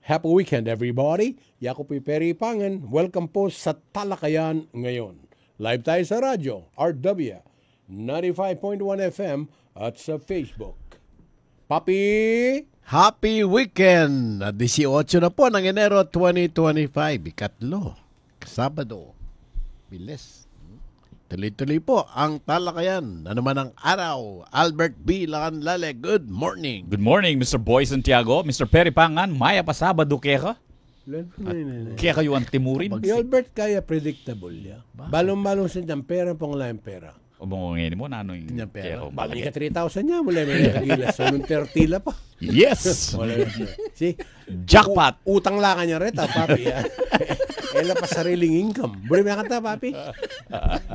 Happy weekend, everybody. Yako po Perry Pangan. Welcome po sa Talakayan ngayon. Live tayo sa radyo, RW, 95.1 FM at sa Facebook. Papi! Happy weekend! 18 na po ng Enero 2025. Ikatlo. Sabado. Bilis. Tuloy-tuloy po ang talakayan. Ano man ang araw. Albert B. Lacanlale, good morning. Good morning, Mr. Boy Santiago. Mr. Perry Pangan, maya pa Sabado kaya ka? Kaya kayo ang timurin? Yung Albert kaya predictable ya. Balong-balong sa niyang pera, panglayang pera. O bungungin mo na ano yung pera. Bali ka 3,000 niya, mula may nakagilas. So, nung 30 la pa. Yes! See? Jackpot! Utang lang kanya reta, papi. Ela pa sariling income. Buli may kanta, papi.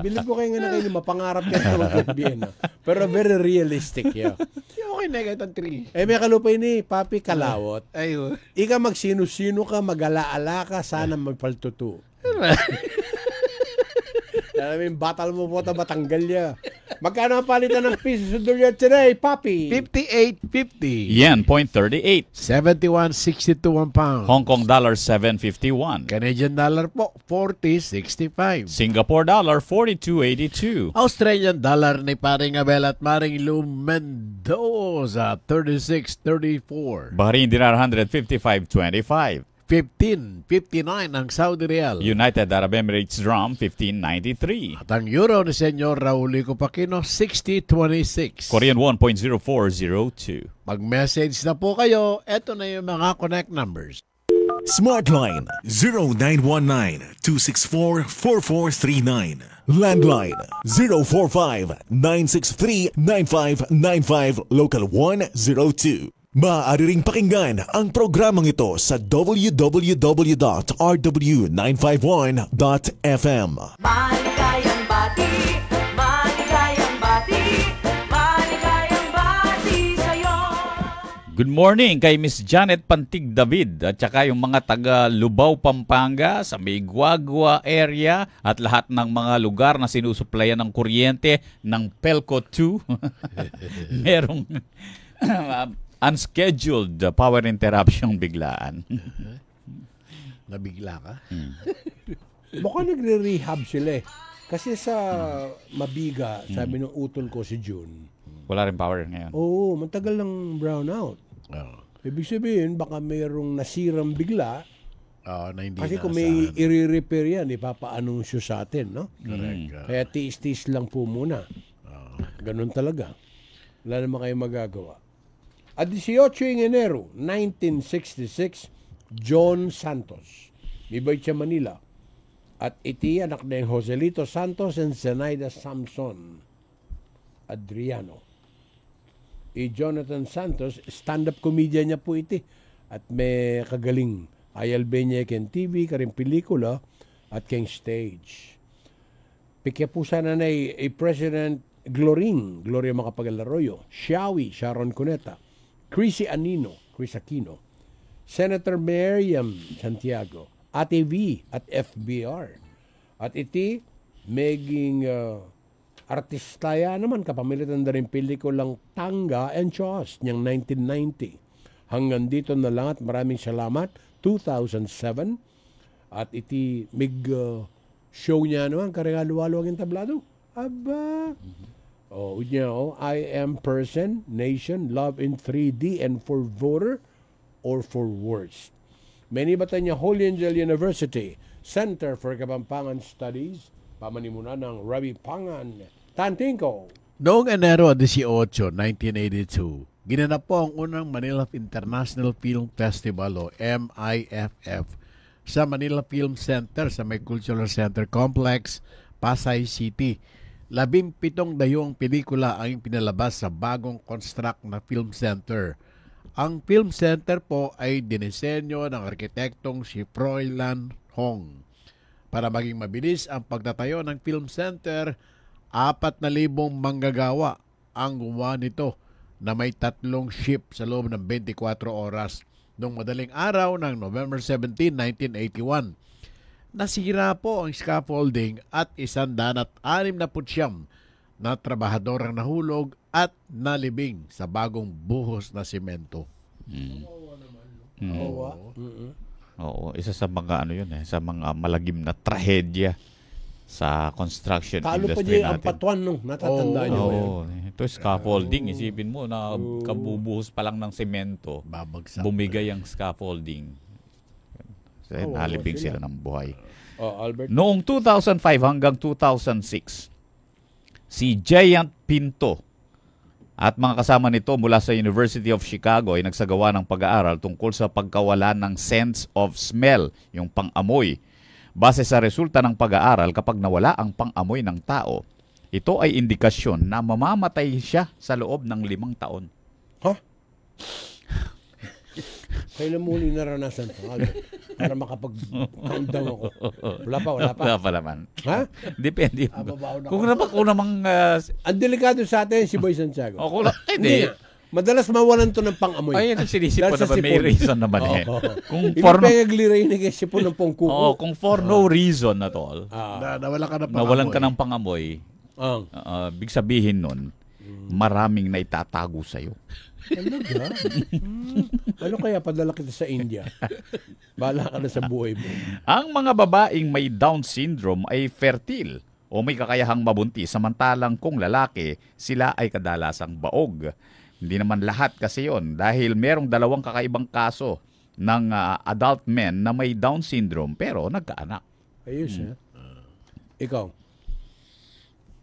Bilib ko kayo nga na kayo, mapangarap ka na magkakbiyan. Pero very realistic, yeah. Okay na kahit ang 3. May kalupay ni, papi, kalawot. Ayun. Ika magsino-sino ka, mag-ala-ala ka, sana magpaltuto. Alam mo, batal mo po ito, matanggal niya. Magkano ang palitan ng piso sa dollar today, papi? 58.50. Yen, 0.38. 71.62 ang pound. Hong Kong dollar, 7.51. Canadian dollar po, 40.65. Singapore dollar, 42.82. Australian dollar ni paring Abel at maring Lou Mendoza, 36.34. Bahrain dinar, 155.25. 15.59 ang Saudi Real. United Arab Emirates Drum, 15.93. At ang euro ni Senyor Raulico Pacino, 60.26. Korean won, 0.0402. Mag-message na po kayo. Ito na yung mga connect numbers. Smartline 0919-264-4439. Landline 045-963-9595. Local 102. Maaari ring pakinggan ang programang ito sa www.rw951.fm. Maligayang bati, maligayang bati, maligayang bati sa'yo. Good morning kay Miss Janet Pantig David at saka yung mga taga Lubao, Pampanga sa may Guagua area at lahat ng mga lugar na sinusuplayan ng kuryente ng Pelco 2. Merong unscheduled power interruption biglaan. Nabigla ka? Baka nagre-rehab sila eh. Kasi sa Mabiga, sabi ng utol ko si June. Wala rin power ngayon. Oo, matagal ng brownout. Oh. Ibig sabihin, baka mayroong nasirang bigla. Na hindi Kasi kung may i-repair yan, ipapa-anunsyo sa atin, no? Correct. Kaya tiis-tiis lang po muna. Ganun talaga. Wala naman kayo magagawa. At 18 Enero 1966, John Santos, Mibay siya Manila. At iti anak na yung Joselito Santos and Zenaida Samson Adriano. Jonathan Santos, stand-up comedian niya po iti. At may kagaling Ayalbeña ken TV, karing pelikula, at ken stage. Pikya po sana na President Gloria Macapagal Arroyo, Shawi, Sharon Cuneta, Chris Aquino, Senator Miriam Santiago, Ate V at FBR. At iti, maging artista ya naman, kapamilitan na rin pelikulang Tanga and Chos niyang 1990. Hanggang dito na lang at maraming salamat. 2007. At iti, show niya naman, karegaluwalo ang tablado. Aba! Oh, I am person, nation, love in 3D, and for voter or for worst. Many Batanya Holy Angel University, Center for Kapampangan Studies, pamanimuna ng Ravi Pangan, Tantingko. Noong Enero 18, 1982, ginanap po ang unang Manila International Film Festival o MIFF sa Manila Film Center sa may Cultural Center Complex, Pasay City. 17 dayong pelikula ang pinalabas sa bagong construct na film center. Ang film center po ay dinisenyo ng arkitektong si Froilan Hong. Para maging mabilis ang pagtatayo ng film center, 4,000 manggagawa ang gumawa nito na may 3 shift sa loob ng 24 oras noong madaling araw ng November 17, 1981. Nasira po ang scaffolding at 169 na trabahador ang nahulog at nalibing sa bagong buhos na simento. Oo, isa sa mga sa mga malagim na trahedya sa construction Talo pa industry dyan ang natin. patuan, no? Natatandaan nyo ba yun? Oo, ito scaffolding. Isipin mo na kabubuhos pa lang ng semento, Babagsak. bumigay ang scaffolding. So, nalibing sila ng buhay. Albert? Noong 2005 hanggang 2006, si Giant Pinto at mga kasama nito mula sa University of Chicago ay nagsagawa ng pag-aaral tungkol sa pagkawala ng sense of smell, yung pang-amoy. Base sa resulta ng pag-aaral, kapag nawala ang pang-amoy ng tao, ito ay indikasyon na mamamatay siya sa loob ng 5 taon. Ha? Kailan mo huli naranasan to, Albert? Para makapag-countdown ako. Wala pa. Wala pa naman. Ha? Depende. Babaw na Kung namang Ang delikado sa atin, si Boy Santiago. hindi. nga. Madalas mawalan to ng pang-amoy. Ay, sinisip ko Dahil sa naman, may sipon. reason naman eh. Kung for no, Inipengagliray ni kasi sipon ng pongkuko. kung for no reason at all, Nawalan ka na nawalan ka ng pang-amoy, Ang. big sabihin nun, maraming na itatago sa'yo. Talaga? Ano kaya padala kita sa India? Bahala ka na sa buhay mo. Ang mga babaeng may Down syndrome ay fertile o may kakayahang mabuntis, samantalang kung lalaki, sila ay kadalasang baog. Hindi naman lahat kasi yon, dahil merong 2 kakaibang kaso ng adult men na may Down syndrome pero nagkaanak. Ayos, ha? Ikaw,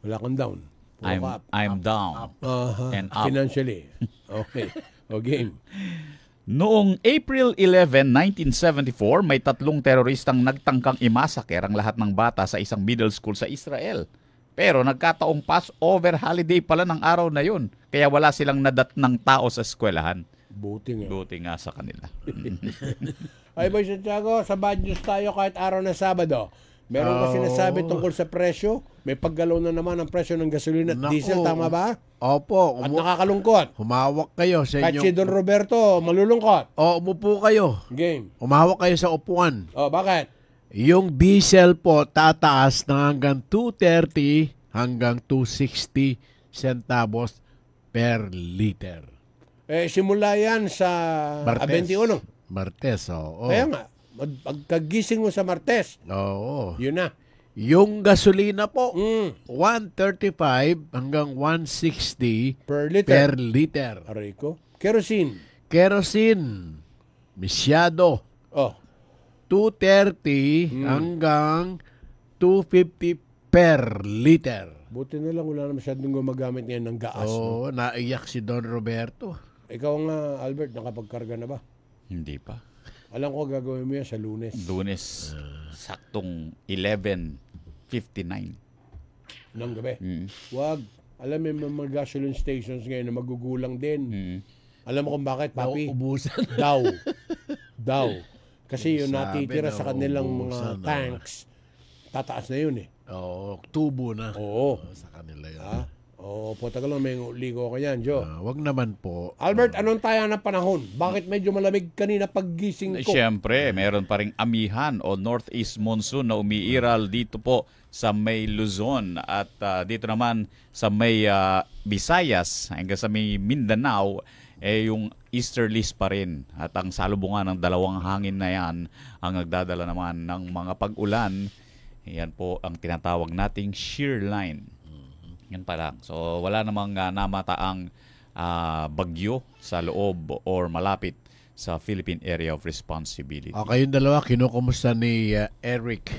wala kang down. Puro ka up. I'm down and up. Financially. Okay. O game. Noong April 11, 1974, may 3 teroristang nagtangkang imasaker ang lahat ng bata sa isang middle school sa Israel. Pero nagkataong Passover holiday pala ng araw na yun. Kaya wala silang nadat ng tao sa eskwelahan. Buti nga. Buti nga sa kanila. Ay, Boy Santiago, sa bad news tayo kahit araw na Sabado. Meron ba sinasabi tungkol sa presyo? May paggalaw na naman ang presyo ng gasolina at Nako. diesel, tama ba? Opo. At nakakalungkot. Humawak kayo sa Kahit si inyong... Don Roberto, malulungkot. umupo kayo. Game. Humawak kayo sa upuan. Bakit? Yung diesel po tataas ng hanggang 230 hanggang 260 centavos per liter. Simula yan sa Martes. 21. Martes, oo. Kaya nga, pagkagising mo sa Martes, Oo. yun na. Yung gasolina po, Mm. 135 hanggang 160 Per liter. per liter. Aray ko. Kerosene. Kerosene, misyado, 230 hanggang 250 per liter. Buti na lang wala na masyadong gumagamit ngayon ng gaas. No? Oo, naiyak si Don Roberto. Ikaw nga, Albert, nakapagkarga na ba? Hindi pa. Alam ko gagawin mo yan sa Lunes. Lunes, saktong 11:59. Ng gabi. Mm. Wag. Alam mo, may mga gasoline stations ngayon na magugulang din. Mm. Alam mo kung bakit, papi? Nauubusan. Daw. Kasi yung Sabi natitira na sa kanilang mga uubusan na. tanks, tataas na yun eh. Oo, tubo na. Oo. Sa kanila yun. Ha? Oo, po, tagal lang, may ligo ka yan, Joe. Wag naman po. Albert, anong taya ng panahon? Bakit medyo malamig kanina paggising ko? Siyempre, meron pa ring amihan o northeast monsoon na umiiral dito po sa may Luzon at dito naman sa may Visayas hanggang sa may Mindanao yung easterlies pa rin. At ang salubungan ng 2 hangin na yan ang nagdadala naman ng mga pag-ulan. Yan po ang tinatawag nating shear line. Yan pa lang. So wala namang namataang bagyo sa loob or malapit sa Philippine Area of Responsibility. Kayong dalawa, kinukumusta ni Eric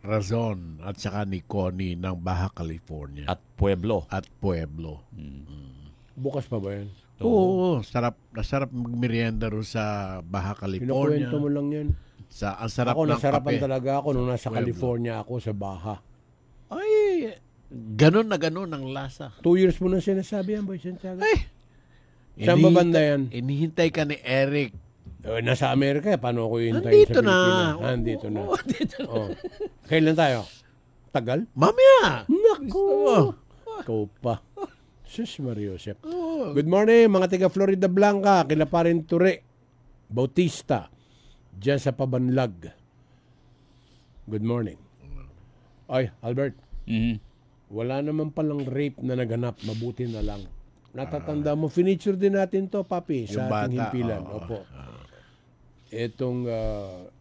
Razon at saka ni Connie ng Baja California At Pueblo. at Pueblo. Bukas pa ba yan? Oo, nasarap magmerienda ro sa Baja California. Kinukwento mo lang yan. Ang sarap Ako, ng nasarapan kape. talaga ako nung nasa Pueblo. California ako sa Baja. Ay, ganun na ganun ang lasa. 2 years mo na sinasabi yan, Boy Santiago. Ay! Saan ba banda yan? Inihintay ka ni Eric. Nasa Amerika, paano ako yung Nandito sa na. Pilipinas? Nandito na. Oo, dito na. Oh. Kailan tayo? Tagal? Mamaya! Naku! Ikaw pa. Sus Mariosep. Good morning, mga taga Florida Blanca, kila parin Ture Bautista, dyan sa Pabanlag. Good morning. Ay, Albert, Mhm. wala naman palang rape na naganap, mabuti na lang. Natatanda mo, finiture din natin to, papi, sa Yung ating bata, himpilan. oo. Opo. Itong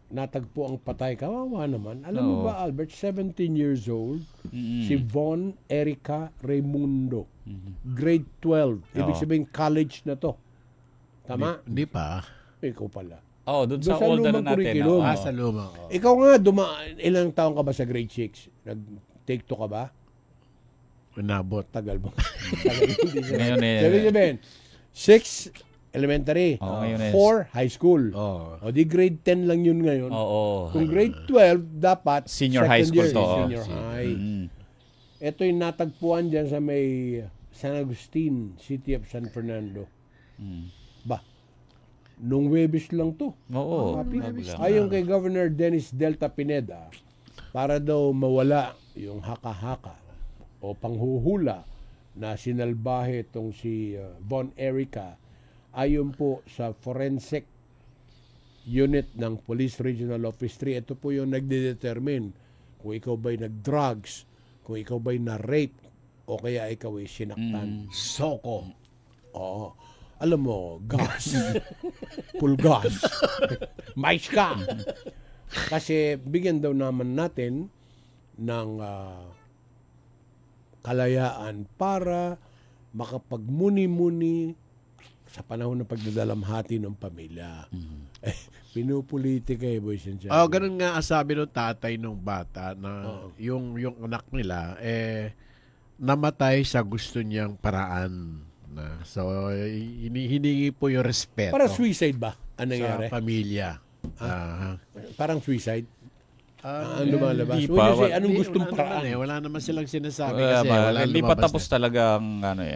natagpo ang patay. Kawawa naman. Alam mo Oo. ba, Albert, 17 years old, si Von Erica Raimundo. Grade 12. Ibig Oo. sabihin, college na to. Tama? Hindi pa. Ikaw pala. Oh, doon sa Doon sa old lumang natin. curriculum. Oo. Sa luma. Oh. Ikaw nga, ilang taon ka ba sa grade 6? Nag-take 2 ka ba? Inabot. Tagal mo. Tagal hindi siya. Ngayon eh. Sabihin, 6 elementary, Oo, ngayon eh. 4 high school. Oh. O di grade 10 lang yun ngayon. Oo. Kung grade 12, dapat Senior second high school year, to. Senior high. Ito yung natagpuan dyan sa may San Agustin, City of San Fernando. Ba, nung Webis lang to. Oo. Papi. bago lang. Ayon kay Governor Dennis Delta Pineda, para daw mawala yung haka-haka o panghuhula na sinalbahe itong si Von Erica, ayon po sa forensic unit ng Police Regional Office 3, ito po yung nagdedetermine kung ikaw ba'y nag-drugs, kung ikaw ba'y na-rape, o kaya ikaw ay sinaktan. Soko. Oo. Alam mo, gas. Full gas. Mais ka. Kasi bigyan daw naman natin ng kalayaan para makapagmuni-muni sa panahon ng pagdadalamhati ng pamilya. Pinupolitika boys and Oh, ganun nga ang sabi ng tatay ng bata na yung anak nila namatay sa gusto niyang paraan na. So hinihingi po yung respeto Para suicide ba? Ano sa nangyari? pamilya. Parang suicide? Ang lumalabas? hindi When pa. you say, anong gustong wala paraan? naman wala naman silang sinasabi Wala kasi pa. wala Hindi pa lumabas tapos na. talaga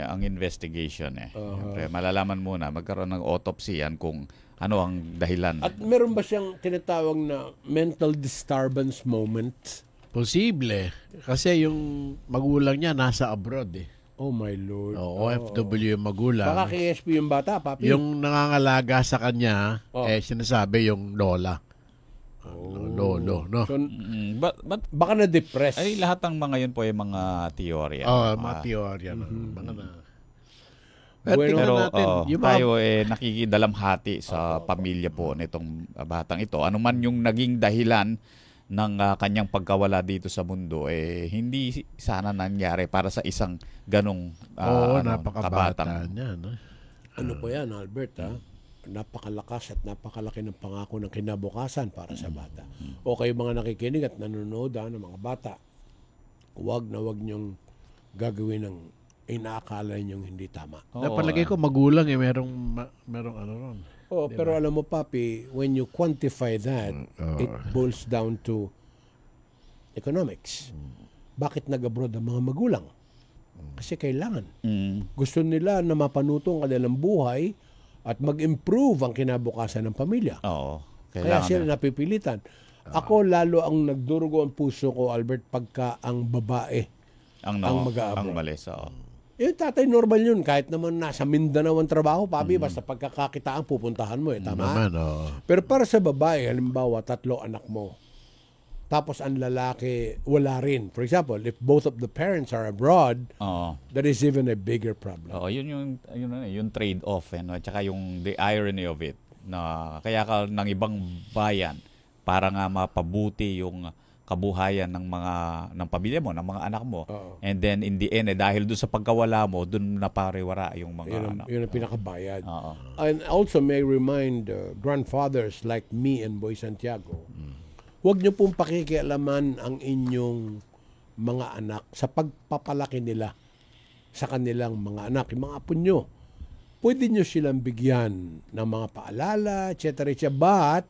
ang investigation eh. Siyempre, malalaman muna, magkaroon ng autopsy yan kung ano ang dahilan. At meron ba siyang tinatawag na mental disturbance moment? Posible. Kasi yung magulang niya nasa abroad eh. Oh my Lord. OFW yung magulang. Baka KSP yung bata, papi. Yung nangangalaga sa kanya, Oh. sinasabi yung lola. Lolo, no? So, But baka na-depress. ay lahat ng mga yun po ay mga teorya. Mga teorya na. Mga na. Bueno, tingnan Pero natin, yung mga- tayo nakikidalamhati sa pamilya po nitong batang ito. Ano man yung naging dahilan ng kanyang pagkawala dito sa mundo, hindi sana nangyari para sa isang ganong napakabata kabatang. niya. No? Ano po yan, Albert, ha? Napakalakas at napakalaki ng pangako ng kinabukasan para sa bata. O kayo mga nakikinig at nanonood ng mga bata, huwag niyong gagawin ng inaakala niyong hindi tama. Napalagay ko magulang merong ano ron. Oh, pero alam mo, papi, when you quantify that, it boils down to economics. Bakit nag-abroad ang mga magulang? Kasi kailangan. Gusto nila na mapanuto ang kanilang buhay at mag-improve ang kinabukasan ng pamilya. Oo. Kaya Kailangan sila na. napipilitan. Ako lalo ang nagdurugo ang puso ko, Albert, pagka ang babae ang mag-aabroad. Ang malis, oo. Eh, tatay, normal yun. Kahit naman nasa Mindanao ang trabaho, papi, basta pagkakakitaan, pupuntahan mo, tama? Naman, Pero para sa babae, halimbawa, 3 anak mo, tapos ang lalaki, wala rin. For example, if both of the parents are abroad, Oo. that is even a bigger problem. Oo, yung trade-off at saka yung the irony of it na kaya ka ng ibang bayan para nga mapabuti yung kabuhayan ng pamilya mo, ng mga anak mo. Oo. And then in the end dahil doon sa pagkawala mo, doon napariwara yung mga anak. Yun ang pinakabayad. Oo. And also may remind grandfathers like me and Boy Santiago, huwag niyo pong pakikialaman ang inyong mga anak sa pagpapalaki nila sa kanilang mga anak, yung mga apo nyo. Pwede nyo silang bigyan ng mga paalala, etc. But,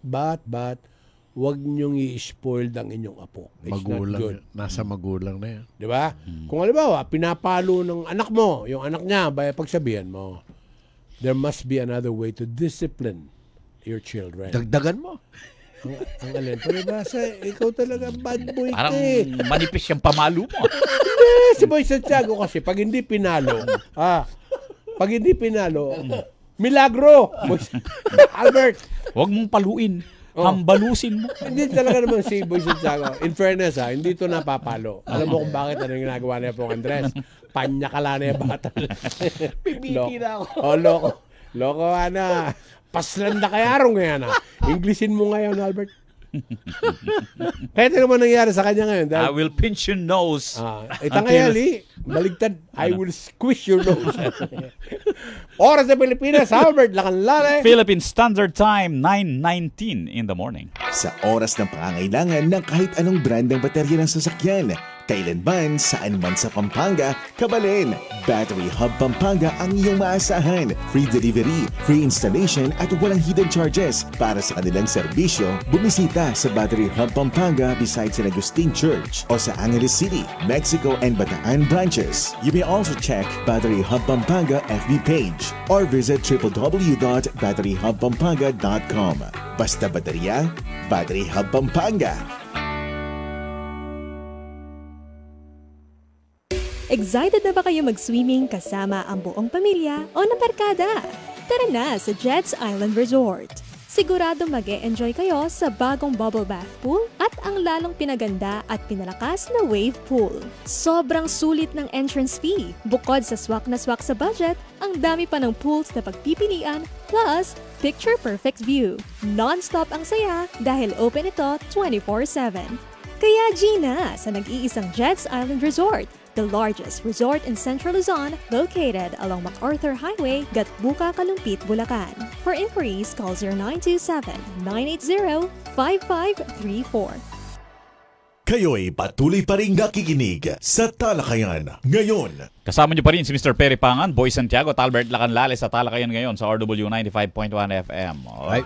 huwag nyong i-spoiled ang inyong apo. It's not good. magulang. Nasa magulang na yan. Di ba? Kung halimbawa, pinapalo ng anak mo, yung anak niya, pagsabihan mo, there must be another way to discipline your children. Dagdagan mo. Ang alin, palibasa, ikaw talaga bad boy ka Parang eh. manipis yung pamalo mo. Si Boy Santiago kasi, pag hindi pinalo, milagro! Albert, Huwag mong paluin. Hambalusin mo. hindi talaga naman si Boy Santiago. In fairness hindi ito napapalo. Alam mo kung bakit ano yung ginagawa niya po Andres? Panyakala na yung bata. Pipiti na ako. Loko. Loko na. Paslan na kay Arong ngayon. Englishin mo ngayon, Albert. Kahit ano man nangyari sa kanya ngayon. I will pinch your nose. Itangayali, baligtad, I will squish your nose. Oras sa Pilipinas, Albert, lakan-lale. Philippine Standard Time, 9:19 in the morning. Sa oras ng pangangailangan ng kahit anong brand ng baterya ng sasakyan, kailanman, saan man sa Pampanga, kabalin. Battery Hub Pampanga ang iyong maasahan. Free delivery, free installation at walang hidden charges. Para sa kanilang serbisyo, bumisita sa Battery Hub Pampanga beside San Agustin Church o sa Angeles City, Mexico and Bataan branches. You may also check Battery Hub Pampanga FB page or visit www.batteryhubpampanga.com. Basta baterya, Battery Hub Pampanga. Excited na ba kayo mag-swimming kasama ang buong pamilya o nabarkada? Tara na sa Jets Island Resort. Sigurado mag-e-enjoy kayo sa bagong bubble bath pool at ang lalong pinaganda at pinalakas na wave pool. Sobrang sulit ng entrance fee. Bukod sa swak na swak sa budget, ang dami pa ng pools na pagpipilian plus picture perfect view. Non-stop ang saya dahil open ito 24/7. Kaya Gina sa nag-iisang Jets Island Resort, the largest resort in Central Luzon, located along MacArthur Highway, Gatbuka, Kalumpit, Bulacan. For inquiries, call 0927-980-5534. Kayo'y patuloy pa rin nakikinig sa Talakayan ngayon. Kasama niyo pa rin si Mr. Perry Pangan, Boy Santiago, at Albert Lacanlale sa Talakayan ngayon sa RW 95.1 FM. Ay,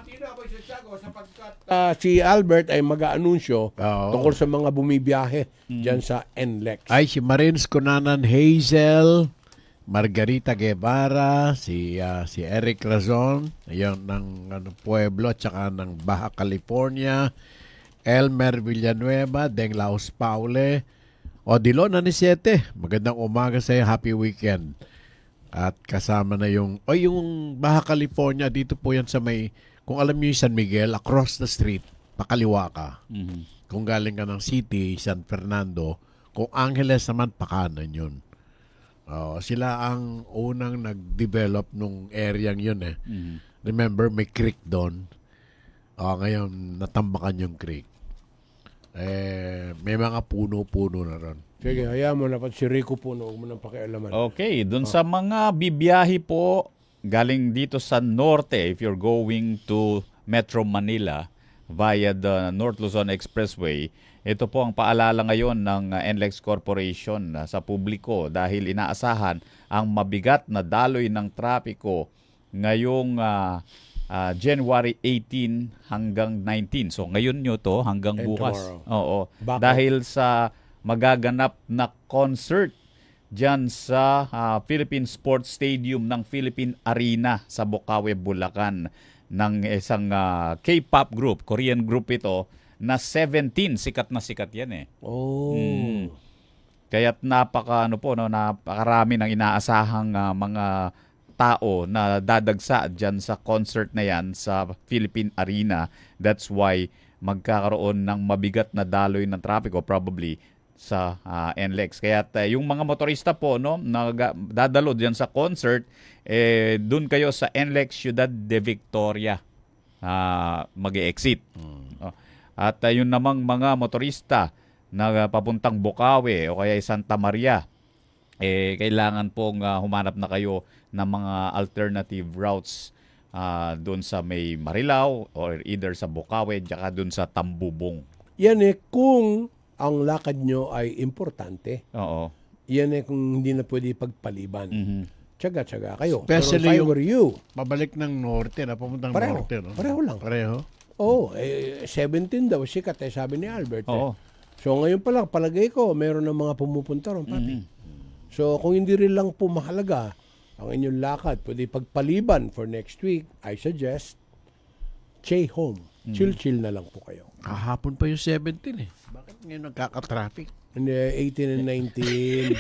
Si Albert ay mag-aanunsyo Oo. tungkol sa mga bumibiyahe dyan sa NLEX. ay si Marines Kunanan Hazel, Margarita Guevara, si Eric Razon, yung ng Pueblo at saka ng Baja California, Elmer Villanueva, Deng Laos Paule, Odilon Anisete. Magandang umaga sa iyo, happy weekend. At kasama na yung Baja California, dito po yan sa may, kung alam niyo yung San Miguel, across the street, pakaliwa ka. Kung galing ka ng City, San Fernando, kung Angeles naman, pakanan yun. Sila ang unang nag-develop nung areang yun eh. Remember, may creek doon. Ngayon, natambakan yung creek. May mga puno-puno na ron. Sige, hayaan mo na pag si Rico Puno, huwag mo nang pakialaman. Okay, dun sa mga bibiyahe po galing dito sa norte, if you're going to Metro Manila via the North Luzon Expressway, ito po ang paalala ngayon ng NLEX Corporation sa publiko dahil inaasahan ang mabigat na daloy ng trapiko ngayong January 18 hanggang 19. So ngayon nyo to hanggang And bukas. tomorrow. Oo. Bakit? Dahil sa magaganap na concert dyan sa Philippine Sports Stadium ng Philippine Arena sa Bocaue, Bulacan ng isang K-pop group, Korean group ito na 17, sikat na sikat yan eh. Oh. Kaya't napakarami ng inaasahang mga tao na dadagsa dyan sa concert na yan sa Philippine Arena. That's why magkakaroon ng mabigat na daloy ng trapiko probably sa NLEX. Kaya yung mga motorista po na dadalo dyan sa concert, dun kayo sa NLEX Ciudad de Victoria mag-e-exit. At yun namang mga motorista na papuntang Bocaue o kaya Santa Maria, kailangan pong humanap na kayo ng mga alternative routes doon sa may Marilao or either sa Bocaue tsaka doon sa Tambubong. Yan kung ang lakad nyo ay importante. Oo. Yan kung hindi na pwede pagpaliban. Tsaga-tsaga kayo. Especially Pero if I were you, Pabalik ng norte na, papuntang Pareho. norte. No? Pareho lang. Pareho? 17 daw, sikat sabi ni Albert. Oo. So ngayon pa lang, palagay ko, meron ng mga pumupunta ron, papi. So kung hindi rin lang po mahalaga ang inyong lakad, pwede pagpaliban for next week, I suggest, stay home. Chill-chill na lang po kayo. Kahapon pa yung 17 eh. Bakit ngayon nagkaka-traffic? And 18 and 19.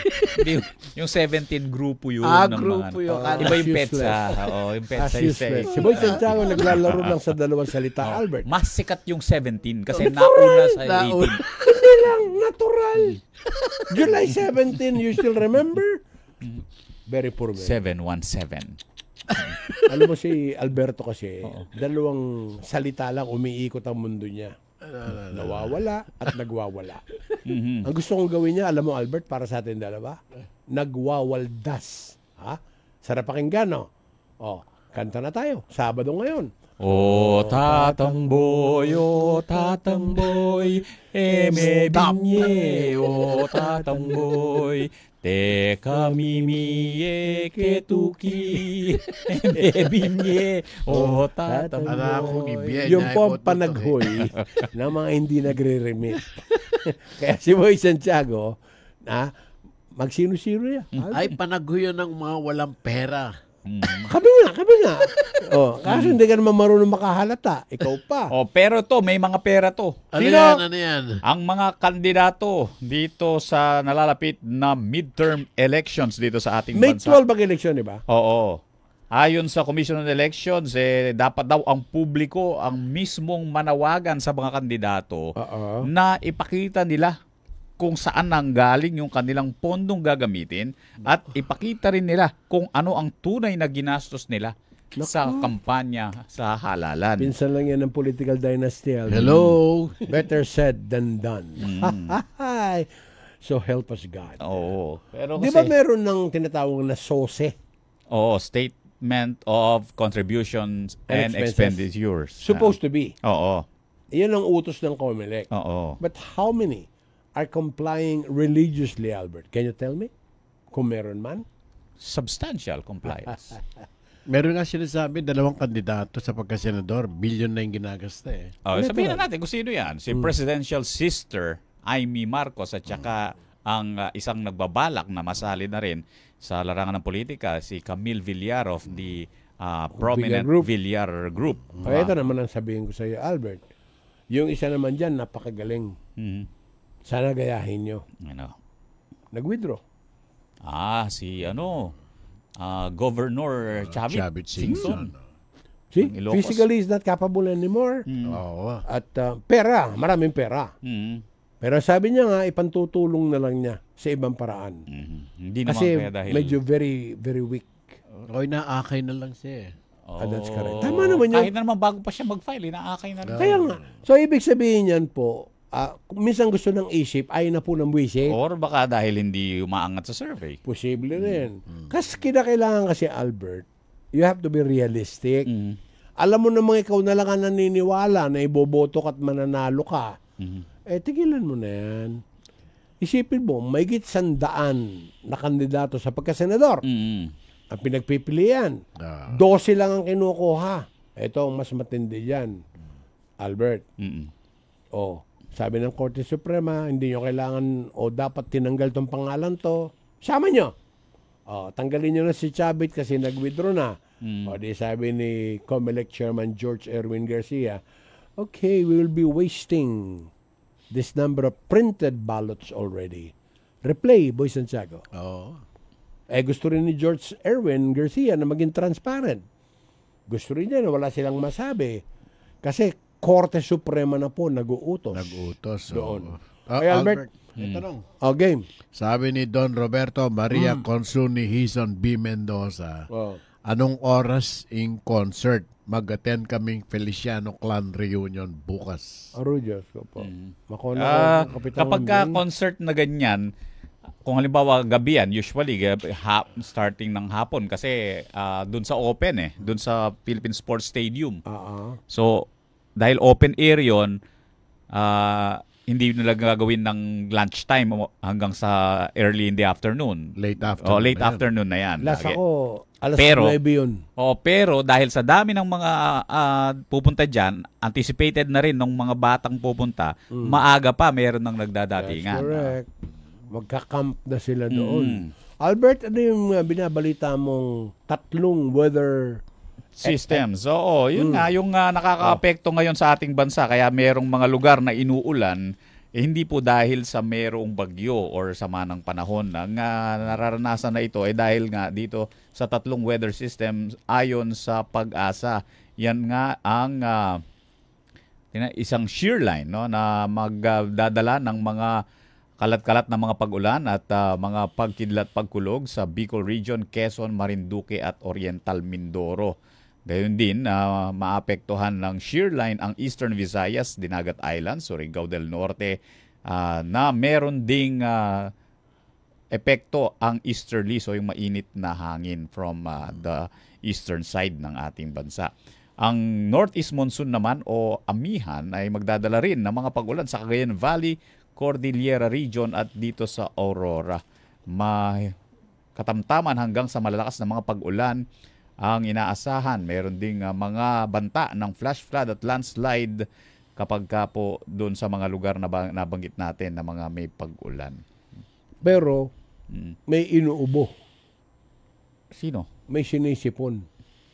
Yung 17 grupo yun. ng grupo mga, yun. Iba yung Useless. petsa. Oo, yung petsa As yung useless. Si Boy Santiago naglalaro lang sa dalawang salita, Albert. Mas sikat yung 17 kasi nauna sa 18. Hindi lang, natural. July 17, you still remember? Very poor man. 717. Alam mo si Alberto kasi, dalawang salita lang umiikot ang mundo niya. Nawawala at nagwawala. Ang gusto kong gawin niya, alam mo Albert, para sa atin dalawa, nagwawaldas. Ha? Sarap pakinggan, no? Kanta na tayo. Sabado ngayon. O tatangboy, eme binye, o tatangboy, te kamimiye ketuki, eme binye, o tatangboy. Para akong ibiyan Yung niya, po ang ikututok panaghoy ng mga hindi nagre-remit. Kaya si Boy Santiago, magsino-sino yan. Ay, panaghuyo ng mga walang pera. Kami nga. Kaso hindi ka naman marunong makahalata. Ikaw pa. Pero to, may mga pera to. Ano yan? Ang mga kandidato dito sa nalalapit na midterm elections dito sa ating May bansa. 12 bag-eleksyon, di ba? Oo. Ayon sa Commission on Elections, dapat daw ang publiko ang mismong manawagan sa mga kandidato na ipakita nila kung saan nanggaling yung kanilang pondong gagamitin at ipakita rin nila kung ano ang tunay na ginastos nila sa kampanya sa halalan. Pinsan lang yan ng political dynasty. Alvin. Hello? Better said than done. So help us God. Oo. Pero Di ba meron ng tinatawag na SOSE? Statement of Contributions and Expenditures. Supposed to be. Oo. Yan ang utos ng COMELEC. Oo. But how many are complying religiously, Albert? Can you tell me? Kung meron man? Substantial compliance. Meron nga sinasabi, 2 kandidato sa pagkasenador, billion na yung ginagasta eh. Sabihin na natin kung sino yan. Si presidential sister Amy Marcos at saka ang isang nagbabalak na masali na rin sa larangan ng politika, si Camille Villar of the prominent Villar Group. Ito naman ang sabihin ko sa iyo, Albert. Yung isa naman dyan, napakagaling. Sana gayahin nyo. Ano? Nag-withdraw. Si Governor Chavit Singson. See? Ng Ilocos. Physically is not capable anymore. Oo. At pera, maraming pera. Pero sabi niya nga, ipantutulong na lang niya sa ibang paraan. Hindi naman Kasi kaya dahil... medyo very, very weak. Oy, naakay na lang siya eh. That's correct. Tama naman yun. Kahit na naman bago pa siya mag-file, inaakay na lang. Kaya nga. So, ibig sabihin yan po, minsan gusto ng isip, ay na po ng buwisit. Or baka dahil hindi umaangat sa survey. Posible rin. Kasi kinakailangan kasi, Albert, you have to be realistic. Alam mo namang ikaw na lang ang naniniwala na iboboto ka at mananalo ka. Tigilan mo na yan. Isipin mo, may 100 na kandidato sa pagkasenador. Ang pinagpipilian. 12 lang ang kinukuha. Ito ang mas matindi dyan. Albert. Sabi ng Korte Suprema, hindi nyo kailangan o dapat tinanggal tong pangalan to. Sama nyo. Tanggalin nyo na si Chavit kasi nag-withdraw na. Di sabi ni COMELEC Chairman George Erwin Garcia, okay, we will be wasting this number of printed ballots already. Replay, Boy Santiago. Gusto rin ni George Erwin Garcia na maging transparent. Gusto rin niya na wala silang masabi. Kasi Korte Suprema na po nag-uutos. Doon. Albert, tanong. Game. Sabi ni Don Roberto Maria Consuni Hison B. Mendoza, anong oras in concert mag-attend kaming Feliciano Clan Reunion bukas? Diyos ko po. Kapag concert na ganyan, kung halimbawa gabi yan, usually starting ng hapon kasi dun sa open dun sa Philippine Sports Stadium. So, dahil open air yun, hindi nila gagawin ng lunchtime hanggang sa early in the afternoon. Late afternoon. Late afternoon na yan. Last ako, alas 9 yun. Pero dahil sa dami ng mga pupunta dyan, anticipated na rin ng mga batang pupunta, maaga pa meron ng nagdadatingan. That's correct. Magka-camp na sila doon. Albert, ano yung binabalita mong 3 weather systems? Yun nga, yung nakaka-apekto ngayon sa ating bansa. Kaya merong mga lugar na inuulan, hindi po dahil sa merong bagyo or sama ng panahon. Ang nararanasan na ito ay dahil nga dito sa 3 weather systems ayon sa Pag-asa. Yan nga ang isang shear line na magdadala ng mga kalat-kalat na mga pag-ulan at mga pagkidlat-pagkulog sa Bicol Region, Quezon, Marinduque at Oriental Mindoro. Gayon din, maapektuhan ng shear line ang Eastern Visayas, Dinagat Islands, Surigao del Norte, na meron ding epekto ang easterly, so yung mainit na hangin from the eastern side ng ating bansa. Ang northeast monsoon naman o amihan ay magdadala rin ng mga pag-ulan sa Cagayan Valley, Cordillera Region at dito sa Aurora. Katamtaman hanggang sa malalakas na mga pag-ulan ang inaasahan. Meron ding mga banta ng flash flood at landslide kapag ka po doon sa mga lugar na nabanggit natin na mga may pag-ulan. Pero may inuubo. Sino? May sinisipon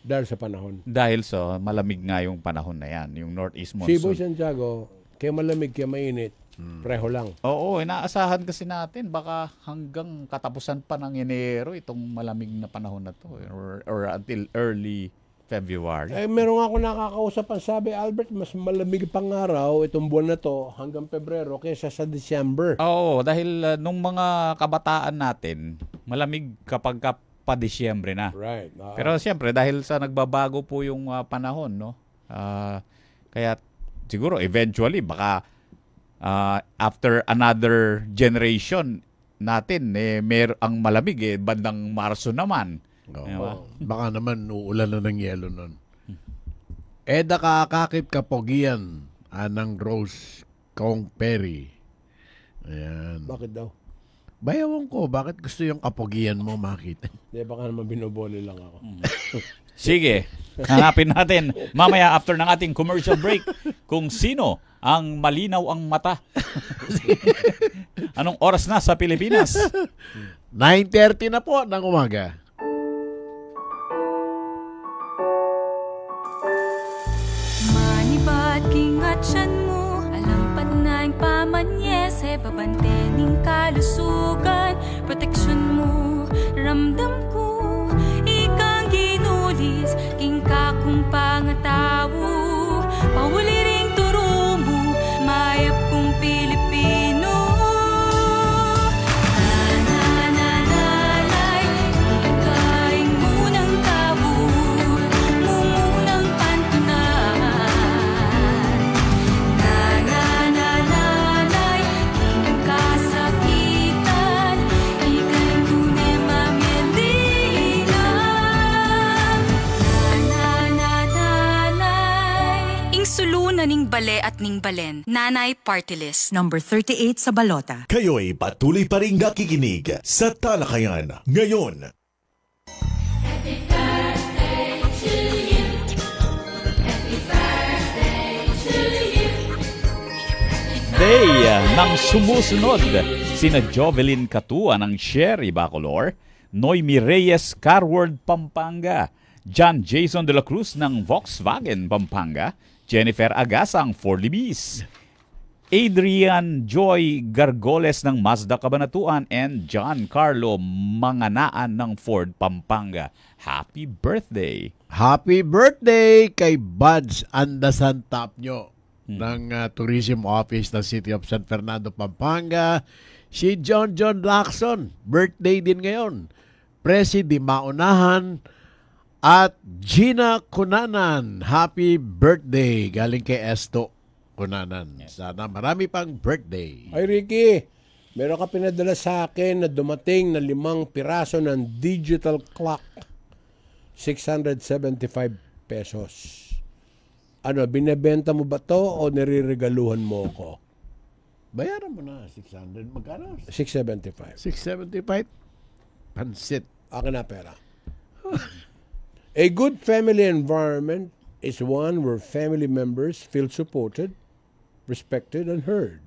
dahil sa panahon. Dahil sa malamig nga yung panahon na yan, yung northeast monsoon. Cebu, Santiago, kaya malamig, kaya mainit, preho lang. Oo, inaasahan kasi natin baka hanggang katapusan pa ng Enero itong malamig na panahon na to or until early February. Meron ako nakakausap ang sabi, Albert, mas malamig pang araw itong buwan na to hanggang Pebrero kaysa sa December. Oo, dahil nung mga kabataan natin, malamig kapag pa Disyembre na. Right. Pero siyempre dahil sa nagbabago po yung panahon, no? Kaya siguro eventually baka after another generation natin ang malamig bandang Marso naman. Oo. Baka naman uulan na ng yelo nun. Nakakakit kapogian anang Rose Kong Perry. Ayan. Bakit daw? Bayawan ko, bakit gusto yung kapogian mo makita? Hindi, baka naman binobole lang ako. Sige, hanapin natin mamaya after ng ating commercial break kung sino ang malinaw ang mata. Anong oras na sa Pilipinas? 9:30 na po ng umaga. Manibat kingat siyan mo, alampad na yung pamanyese, babantening kalusugan, proteksyon mo, ramdam ko, ikang ginulis, king kakong pangatawo, pahuli ring turo mo, mayap kong Pilipino. Nananalay, ikaing munang tabo, mumunang pantunan. Nananalay, king kasakitan, ika'y tunay mamilina. Nananalay, ing sulunan ning bale at ning balen, Nanay Party List. Number 38 sa balota. Kayo'y patuloy pa rin nakikinig sa Talakayan ngayon. Day ng sumusunod, sina Jovelyn Catua ng Sherry Bacolor, Noemi Reyes, Carward, Pampanga, John Jason de la Cruz ng Volkswagen, Pampanga, Jennifer Agasang, Ford Libis, Adrian Joy Gargoles ng Mazda Cabanatuan, and John Carlo Manganaan ng Ford, Pampanga. Happy birthday! Happy birthday kay Buds Andasan Tapnyo ng Tourism Office ng City of San Fernando, Pampanga. Si John Lacson, birthday din ngayon. Presi Di Maunahan at Gina Cunanan. Happy birthday galing kay Esto Cunanan. Sana marami pang birthday. Ay, Ricky, meron ka pinadala sa akin na dumating na 5 piraso ng digital clock. 675 pesos. Ano, binebenta mo ba to o niriregaluhan mo ko? Bayaran mo na 600. Magkano? 675. 675. Pansit. Akin na pera. A good family environment is one where family members feel supported, respected, and heard.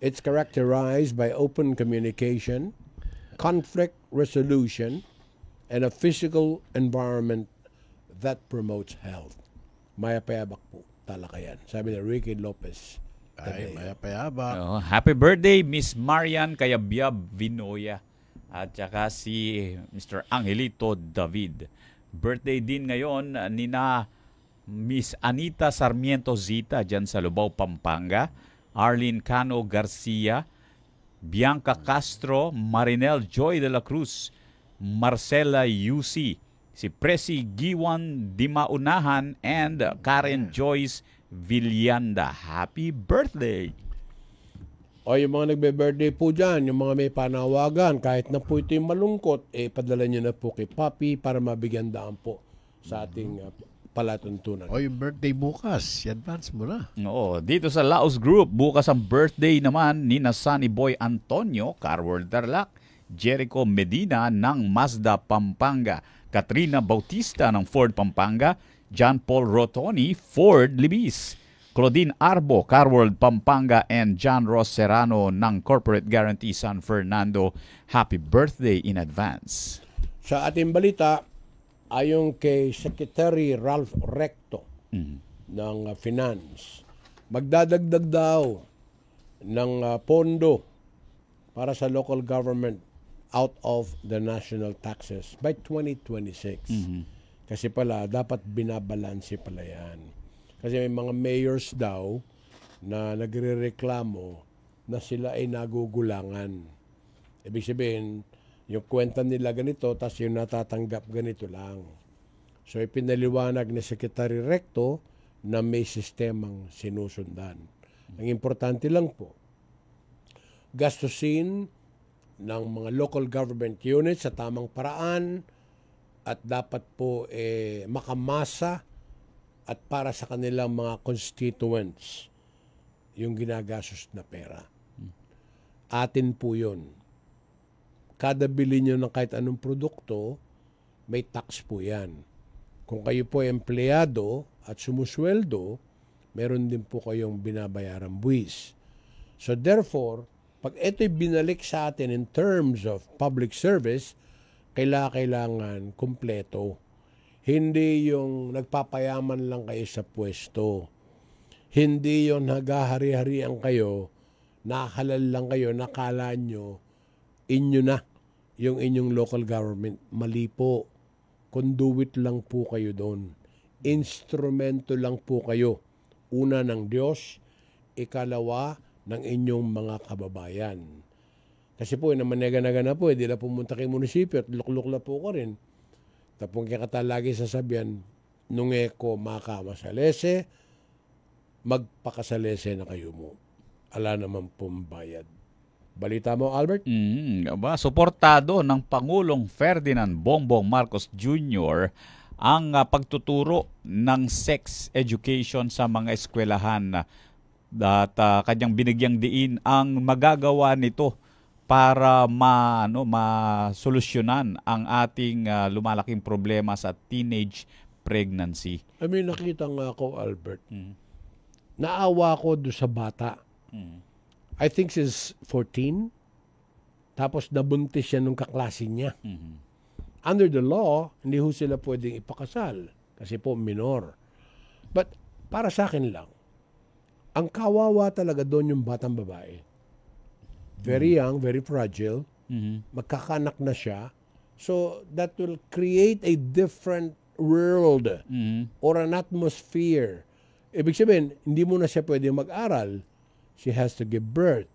It's characterized by open communication, conflict resolution, and a physical environment that promotes health. Maya payabak po, Talakayan. Sabi ni Ricky Lopez. Ay, maya-payaba. Happy birthday, Miss Marian Kayabyab Vinoya. At saka si Mr. Angelito David. Birthday din ngayon ni na Miss Anita Sarmiento Zita dyan sa Lubao, Pampanga. Arlene Cano Garcia. Bianca Castro, Marinel Joy de la Cruz, Marcela UC, si Presi Giwan Dimaunahan, and Karen Joyce Villanda. Happy birthday! O yung mga nagbe-birthday po dyan, yung mga may panawagan, kahit na po ito yung malungkot, padala nyo na po kay Papi para mabigyan daan po sa ating palatuntunan. O yung birthday bukas, advance mo na. Oo, dito sa Laos Group, bukas ang birthday naman ni Sunny Boy Antonio, Carworld Tarlac, Jericho Medina ng Mazda Pampanga, Katrina Bautista ng Ford Pampanga, John Paul Rotoni, Ford Libis, Claudine Arbo, Carworld Pampanga, and John Ross Serrano ng Corporate Guarantee San Fernando. Happy birthday in advance. Sa ating balita, ayon kay Secretary Ralph Recto ng Finance, magdadagdag daw ng pondo para sa local government out of the national taxes by 2026. Kasi pala, dapat binabalanse pala yan. Kasi may mga mayors daw na nagre-reklamo na sila ay nagugulangan. Ibig sabihin, yung kwenta nila ganito, tapos yung natatanggap ganito lang. So, ipinaliwanag ni Secretary Recto na may sistemang sinusundan. Ang importante lang po, gastusin ng mga local government units sa tamang paraan at dapat po makamasa at para sa kanilang mga constituents yung ginagastos na pera. Atin po yun. Kada bili nyo ng kahit anong produkto, may tax po yan. Kung kayo po ay empleyado at sumusweldo, meron din po kayong binabayarang buwis. So therefore, pag ito'y binalik sa atin in terms of public service, kailangan kumpleto. Hindi yung nagpapayaman lang kayo sa pwesto. Hindi yung naghahari-harian kayo, nakahalal lang kayo, nakala nyo, inyo na yung inyong local government. Mali po. Conduit lang po kayo doon. Instrumento lang po kayo. Una ng Diyos, ikalawa ng inyong mga kababayan. Kasi po, namanega-naga na po, hindi na pumunta kay munisipyo at lukluk na po ko rin. Tapong kaya lagi sasabihan, nung eko makamasalese, magpakasalese na kayo mo. Ala naman pong bayad. Balita mo, Albert? Suportado ng Pangulong Ferdinand Bongbong Marcos Jr. ang pagtuturo ng sex education sa mga eskwelahan at kanyang binigyang diin ang magagawa nito para masolusyonan ang ating lumalaking problema sa teenage pregnancy. Nakita nga ako, Albert. Naawa ko doon sa bata. I think she's 14. Tapos nabuntis siya nung kaklase niya. Under the law, hindi ho sila pwedeng ipakasal. Kasi po minor. But para sa akin lang, ang kawawa talaga doon yung batang babae. Very young, very fragile. Magkakanak na siya. So that will create a different world or an atmosphere. Ibig sabihin, hindi mo na siya pwedeng mag-aral. She has to give birth.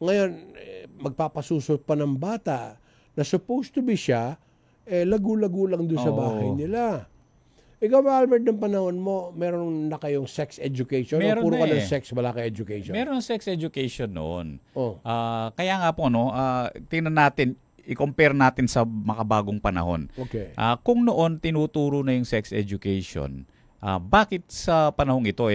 Ngayon, magpapasuso pa ng bata na supposed to be siya, lagu-lagu lang doon sa bahay nila. Ikaw ba, Albert, ng panahon mo, meron na kayong sex education? Meron o puro ka na ng sex, wala ka education? Meron sex education noon. Oh. Kaya nga po, tingnan natin, i-compare natin sa makabagong panahon. Okay. Kung noon tinuturo na yung sex education, bakit sa panahong ito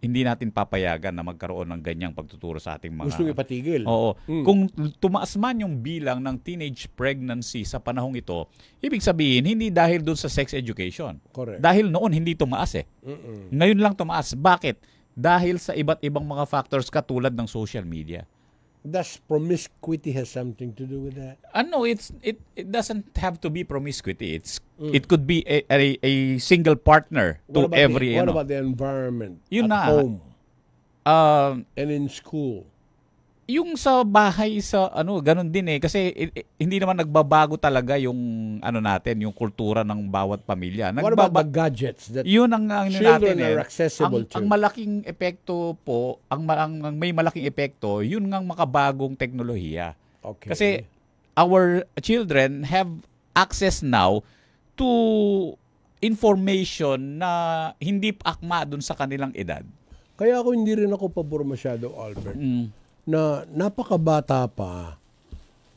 hindi natin papayagan na magkaroon ng ganyang pagtuturo sa ating mga... Gusto ipatigil. Oo. Kung tumaas man yung bilang ng teenage pregnancy sa panahong ito, ibig sabihin, hindi dahil doon sa sex education. Correct. Dahil noon hindi tumaas Ngayon lang tumaas. Bakit? Dahil sa iba't ibang mga factors katulad ng social media. Does promiscuity has something to do with that? No, it doesn't have to be promiscuity. It could be a single partner to every. What about the environment Yun at na. home and in school? Yung sa bahay sa ganun din kasi hindi naman nagbabago talaga yung natin, yung kultura ng bawat pamilya. What about the gadgets that yun ang children natin are accessible to? Ang malaking epekto po, ang may malaking epekto, yun ngang makabagong teknolohiya. Okay. Kasi our children have access now to information na hindi akma dun sa kanilang edad. Kaya ako hindi rin ako pabor masyado, Albert, na napakabata pa,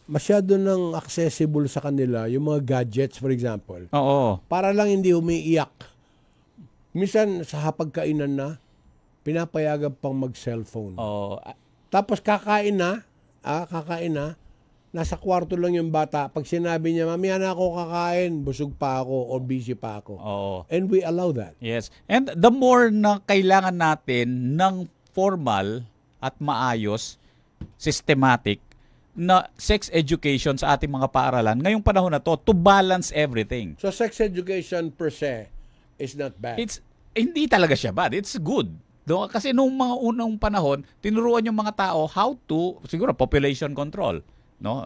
masyado nang accessible sa kanila yung mga gadgets, for example. Oo. Para lang hindi umiiyak. Minsan sa hapagkainan na, pinapayagan pang mag-cellphone. Oo. Tapos kakain na, nasa kwarto lang yung bata. Pag sinabi niya, mamaya na ako kakain, busog pa ako o busy pa ako. Oo. And we allow that. Yes. And the more na kailangan natin ng formal at maayos, systematic na sex education sa ating mga paaralan ngayong panahon na to balance everything. So sex education per se is not bad. Hindi talaga siya bad. It's good. Kasi nung mga unang panahon, tinuruan yung mga tao how to, siguro population control, no?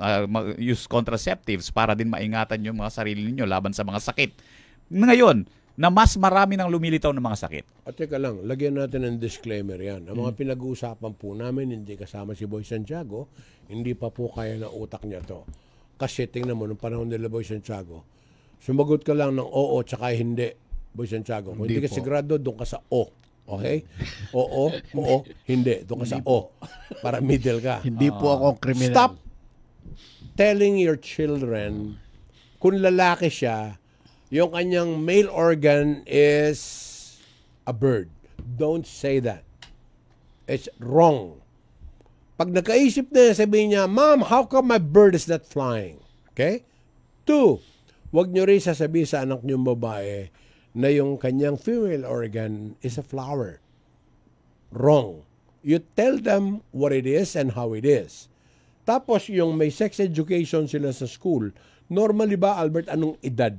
Use contraceptives para din maingatan yung mga sarili niyo laban sa mga sakit. Ngayon, na mas marami nang lumilitaw ng mga sakit. At teka lang, lagyan natin ng disclaimer yan. Ang mga pinag-uusapan po namin, hindi kasama si Boy Santiago, hindi pa po kaya na utak niya to. Kasi tingnan mo, nung panahon nila Boy Santiago, sumagot ka lang ng oo tsaka hindi, Boy Santiago. Kung hindi ka sigurado, doon ka sa o. Okay? Oo, hindi. Doon ka sa o. Para middle ka. Hindi po ako kriminal. Stop telling your children kung lalaki siya, yung kanyang male organ is a bird. Don't say that. It's wrong. Pag nakaisip na yan, sabihin niya, Mom, how come my bird is not flying? Okay? 2, wag nyo rin sasabihin sa anak nyo babae na yung kanyang female organ is a flower. Wrong. You tell them what it is and how it is. Tapos yung may sex education sila sa school, normally ba, Albert, anong edad?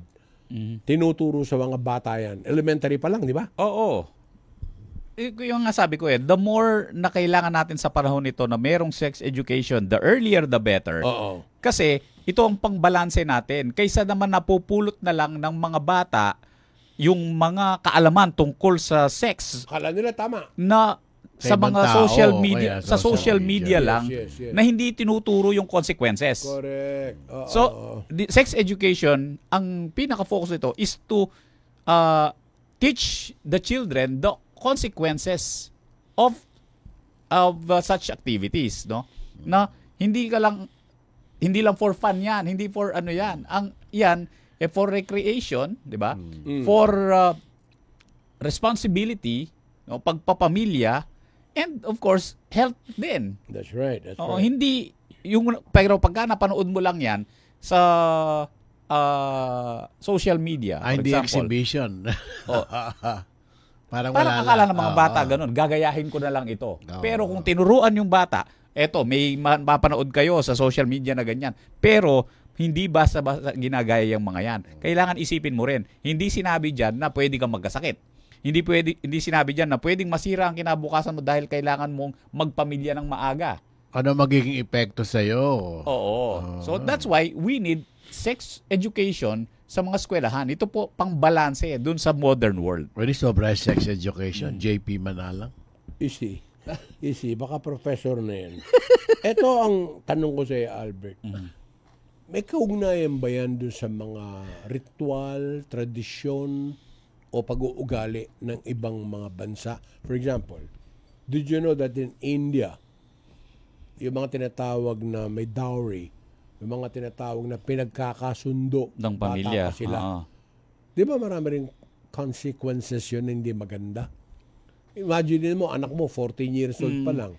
Tinuturo sa mga bata yan. Elementary pa lang, di ba? Oo. Yung nga sabi ko the more na kailangan natin sa panahon nito na merong sex education, the earlier the better. Oo. Kasi ito ang pangbalanse natin. Kaysa naman napupulot na lang ng mga bata yung mga kaalaman tungkol sa sex Akala nila tama. na sa ibang mga tao, social media, kaya sa social social media media. lang Yes. na hindi tinuturo yung consequences. Correct. Oo. So, the sex education, ang pinaka-focus nito is to teach the children the consequences of such activities, no? Na hindi lang for fun 'yan, hindi for ano 'yan. Ang 'yan for recreation, 'di ba? For responsibility, no, pagpapamilya, and of course, health din. That's right. That's Oo, right. hindi pero pagka napanood mo lang 'yan sa social media, for Hindi example. exhibition. Parang Akala ng mga bata ganun, gagayahin ko na lang ito. Pero kung tinuruan yung bata, eto, may mapanood kayo sa social media na ganyan. Pero hindi basta-basta ginagaya yung mga yan. Kailangan isipin mo rin, hindi sinabi diyan na pwede kang magkasakit. Hindi sinabi diyan na pwedeng masira ang kinabukasan mo dahil kailangan mong magpamilya ng maaga. Ano magiging epekto sa'yo? Oo. So that's why we need sex education sa mga eskwelahan. Ito po pang balanse dun sa modern world. Pwede sobra sex education. JP Manalang. Easy. Baka professor na yan. Ito ang tanong ko sa iyo, Albert. May kaugnayan ba yan dun sa mga ritual, tradisyon, o pag-uugali ng ibang mga bansa? For example, did you know that in India, yung mga tinatawag na may dowry, yung mga tinatawag na pinagkakasundo Ng pamilya. bata pa sila. Di ba marami ring consequences yun na hindi maganda? Imagine mo, anak mo, 14 years old pa lang.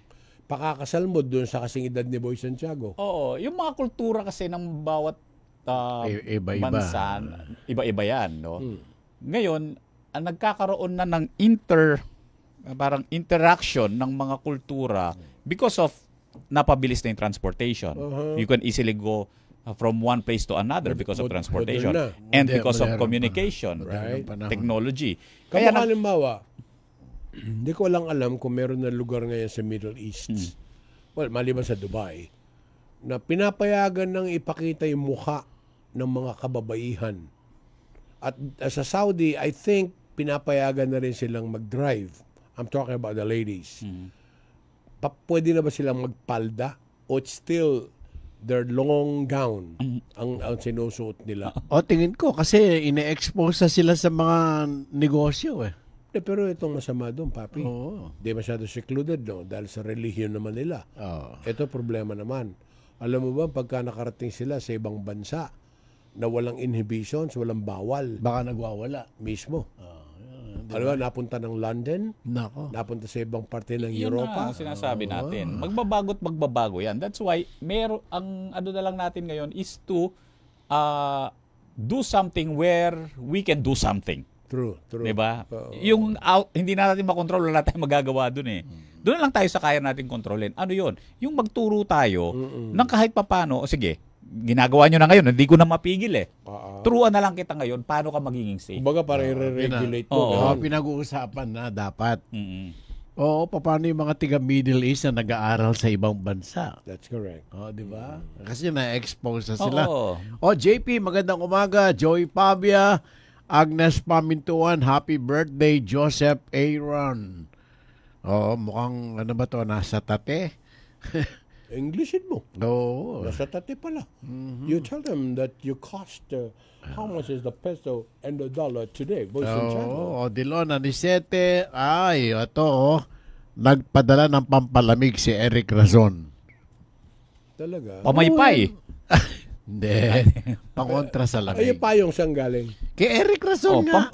Pakakasal mo doon sa kasing edad ni Boy Santiago. Oo, yung mga kultura kasi ng bawat Iba-iba. bansa, iba-iba yan, no? Ngayon, nagkakaroon na ng parang interaction ng mga kultura because of napabilis na yung transportation. You can easily go from one place to another because of transportation modern na. and because of Modern communication, Right. technology. Kaya Kaya halimbawa, hindi ko lang alam kung meron na lugar ngayon sa Middle East well, maliban sa Dubai, na pinapayagan ng ipakita yung mukha ng mga kababaihan. At sa Saudi, I think, pinapayagan na rin silang mag-drive. I'm talking about the ladies. Pwede na ba silang magpalda? O it's still their long gown ang sinusuot nila? O, tingin ko, kasi ine-expose na sila sa mga negosyo eh. Pero itong masama doon, papi. Oo. Di masyado secluded, no? Dahil sa relihiyon naman nila. Oo. Ito problema naman. Alam mo ba, pagka nakarating sila sa ibang bansa na walang inhibitions, walang bawal, Baka nagwawala. mismo. Alam mo, napunta ng London, Nako. napunta sa ibang parte ng Yun Europa. na ang sinasabi natin. Magbabago't magbabago yan. That's why, ang ano na lang natin ngayon is to do something where we can do something. True. 'Di ba? Oo. Yung hindi na natin makontrol, wala tayong magagawa doon eh. Doon lang tayo sa kaya natin kontrolin. Ano 'yon? Yung magturo tayo ng kahit papano, o sige, ginagawa nyo na ngayon, hindi ko na mapigil eh. Turuan na lang kita ngayon, paano ka magiging safe. Kumbaga para i-regulate mo. Oo. ganun. Pinag-uusapan na dapat. Mm-mm. Oo, paano yung mga tiga Middle East na nag-aaral sa ibang bansa? That's correct. Oh, di ba? Kasi na-expose na sila. Oo. Oh, JP, magandang umaga. Joey Pabia, Agnes Pamintuan, happy birthday, Joseph Aaron. Oh, mukhang ano ba to, nasa tate? Englishin mo. Oo. Nasa tate pala. You tell them that you cost, how much is the peso and the dollar today? Boys and Channel. Oo, Dilon, Anisete. Ay, ito, oh. Nagpadala ng pampalamig si Eric Razon. Talaga. Pamaypay. Hindi. Pangontra sa Ay, lamig. payong saan galing? Kay Eric Razon nga.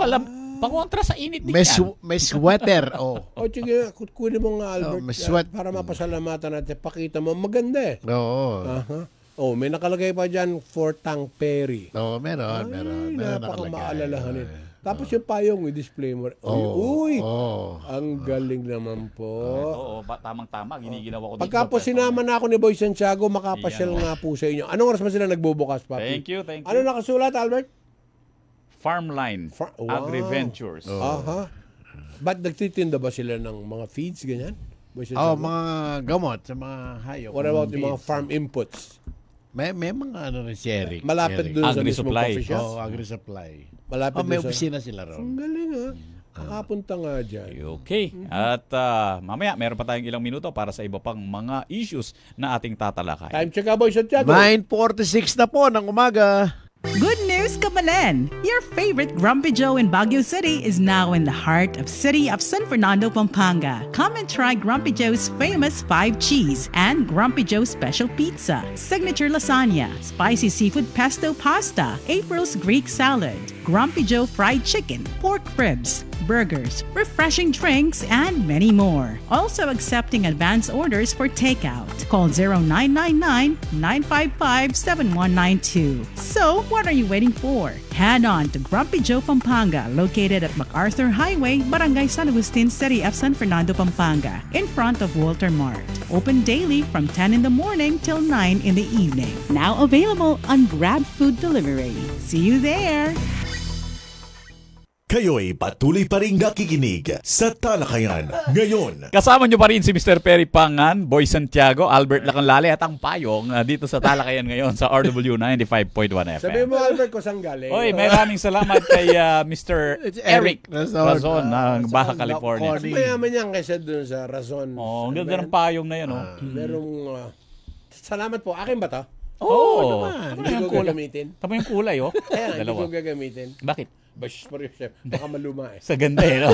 Pangontra sa init din May, yan. may sweater, oh. O sige, kunin mo nga Albert. may sweat. Para mapasalamatan natin. Pakita mo, maganda eh. Oo. Aha. Oh, may nakalagay pa dyan for Tang Perry. Oo, meron. Ay, Meron napaka nakalagay. maalalahanin. Tapos yung payong, i-display mo. Uy, ang galing naman po. Oo, tamang-tama. Giniginawa ko dito. Pagka po sinama na ako ni Boy Santiago, makapasyal nga po sa inyo. Anong oras ba sila nagbubukas, Papi? Thank you. Ano nakasulat, Albert? Farmline. Wow. Agri-Ventures. Aha. Ba't nagtitinda ba sila ng mga feeds, ganyan? Boy Oh, Santiago? mga gamot sa mga hayop. What about yung mga Feeds. farm inputs? May mga ano rin si Eric. Malapit Eric. doon sa mismong Agri-supply. coffee shop? Oo, agri-supply. Malapit May doon sa... opisina sila ron. Ang galing ha. Nakapunta nga dyan. Okay. At mamaya, meron pa tayong ilang minuto para sa iba pang mga issues na ating tatalakay. Time check ka, Boy Santiago. 9:46 na po ng umaga. Good news, Kamalen! Your favorite Grumpy Joe in Baguio City is now in the heart of city of San Fernando, Pampanga. Come and try Grumpy Joe's famous 5 cheese and Grumpy Joe special pizza, signature lasagna, spicy seafood pesto pasta, April's Greek salad, Grumpy Joe fried chicken, pork ribs, burgers, refreshing drinks, and many more. Also accepting advance orders for takeout. Call 0999-955-7192. So, what are you waiting for? Head on to Grumpy Joe Pampanga, located at MacArthur Highway, Barangay San Agustin, City of San Fernando, Pampanga, in front of Walter Mart. Open daily from 10 in the morning till 9 in the evening. Now available on Grab Food Delivery. See you there! Kayo'y patuloy pa rin nakikinig sa Talakayan ngayon. Kasama nyo pa rin si Mr. Perry Pangan, Boy Santiago, Albert Lacanlale at ang Payong dito sa Talakayan ngayon sa RW 95.1 FM. Sabi mo, Albert, kung saan galing. Oy, maraming salamat kay Mr. Eric Razon ng Baja California. Mas mayaman yan kaysa dun sa Razon. Oh, ang ganda ng payong na yun, oh. Merong... salamat po. Akin ba to? Oo. Hindi ko gagamitin. Tama yung kulay, oh. Kaya hindi Dalawa. ko gagamitin. Bakit? Bash pa rin siya. Baka maluma eh. Sa ganda eh, no?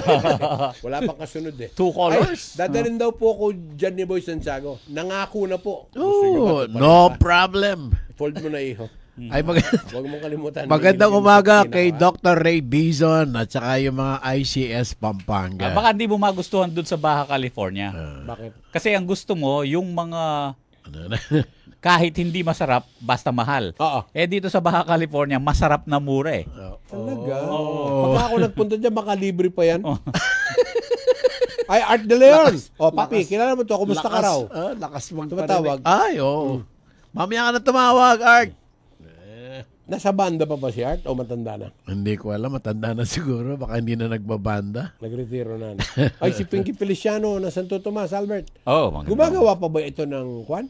Wala pang kasunod eh. Two colors. Ay, dadalhin daw po ako dyan ni Boy Santiago. Nangako na po. Gusto nyo ba Oh, ito? no problem. Fold mo na iho. Ay, Huwag mong kalimutan. magandang May umaga binigyan kay sa Dr. Ray Dizon at saka yung mga ICS Pampanga. Baka hindi mo magustuhan dun sa Baja California. Bakit? Kasi ang gusto mo, yung mga kahit hindi masarap, basta mahal. Oo. Eh dito sa Baja California, masarap na mura eh. Talaga? Pagka ako nagpunta dyan, baka libre pa yan. Ay, Art De Leon. Papi, kilala mo to. Kumusta ka raw? Lakas Tumatawag. Ay, oo. Mamaya ka na tumawag, Art. Nasa banda pa ba si Art o matanda na? Hindi ko alam, matanda na siguro. Baka hindi na nagbabanda. Nagretiro na. Ay, si Pinky Feliciano na Santo Tomas, Albert. Oh, maganda. Gumagawa pa ba ito ng kwan?